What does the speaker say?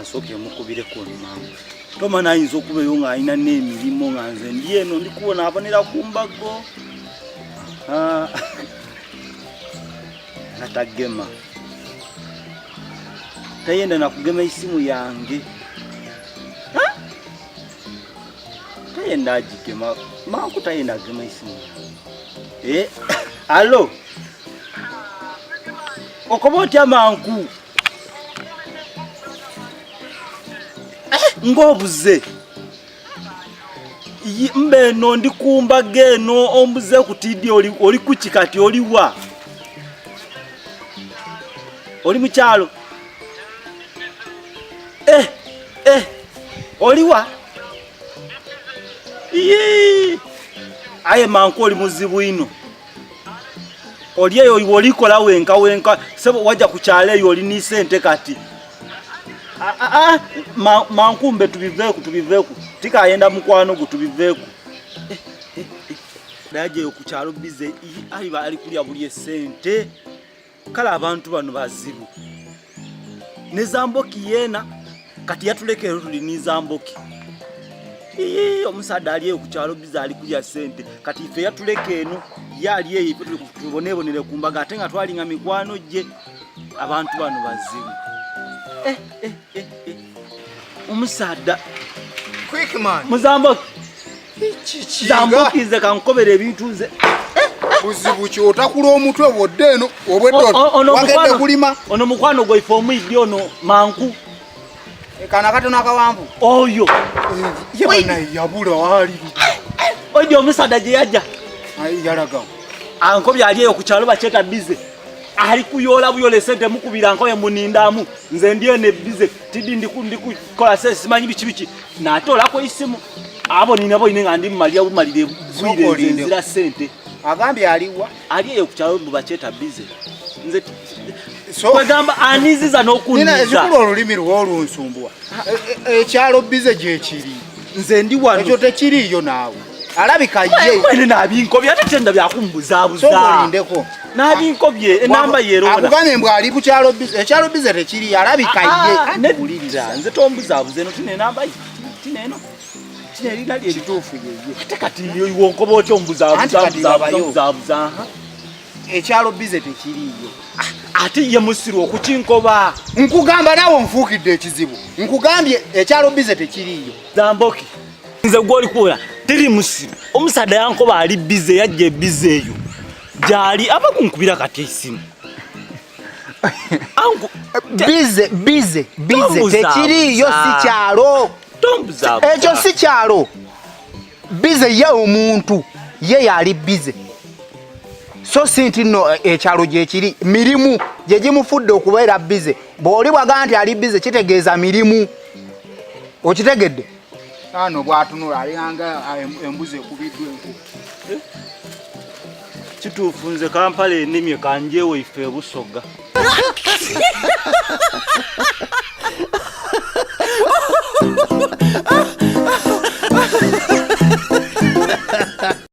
kasoke mukubireko mama toma nayinza okubeyo nga alina n'emirimu nga nze ndi eno ndikuwona abonera ku mbago natagema tayenda nakugema isimu yange tayenda agigema mangu tayenda agema isimu alo okoba otya mangu ngobuze mbeno ndikumba geno ombuze kutidi oli kuchikati oliwa oli mukyalo oliwa aye manku oli muzibu ino oli eyo olikola wenka sebo wajja kukyalo eyo oli ni sente kati mankumbe tubiveku tikayenda mukwano gutubiveku daje okukyalo bize ali bali kulya buli sente kala abantu bano bazibu ne Zamboki yena kati yatulekero tuli ni Zamboki omusada ali okukyalo bize ali kulya sente kati ife yatuleke eno yali eyi tubonebonere kumbaga atenga twalinga mikwano je abantu bano bazibu omusada quick man Muzamboki Zamboki ze kankobere ebintu ze buzibu ki otakula omutwe wodde eno obweddo wagedde kulima ono mukwano gwe ifomu idi ono manku kana katona akawambu oyo yabona yabula wali oyo omusada je yajja yalaga ankobi ali eyo kukyalo bacheta bize ali kuyola buyole sente mukubira nkoye munindamu nze ndiye ne bize tidi ndikukola simanyi bichi natola ko isimu abo ninabo inenga ndi maliya bumalire bwire nzira sente agambye aliwa ali eyo kukyalo bacheta bize nze so kwegamba aniziza nokuniza nina zikulo olulimi lw'olunsumbwa ekyalo bize gye kiri nze ndi wano ekyo tekiriyo naawe alabika ye kwene nabinkobye ate tenda byakumbuzabuza sobolindeko nabinkobye enamba yero akugane mbwa ali ku kyalo bize ekyalo bize tekiri alabika ye nebuliriza nze tombuzabuze no tine namba tineno tine linali elitufu yeye ate kati ndiyo iwonkoba otyo mbuzabuza ekyalo bize tekiriyo ate ye musiru okukinkoba nkugamba nawo nfuukidde ekizibu nkugambye ekyalo bize tekiriyo Zamboki nze gwoli kuula tiri musiru omusada yankoba ali bize yajje bize eyo jali aba kunkubira kati isimu angu bize tekiriyo si kyalo tombuzabuza ekyo si kyalo bize ye omuntu ye yali bize so sinti no ekyalo gye kiri mirimu gye gimufudde okubeera bize bw'oli bwaga nti ali bize kitegeeza mirimu okitegedde ano bwatunula alinganga embuzi ekubiddwa enku kituufu nze Kampala ennimye kanjewo ife Busoga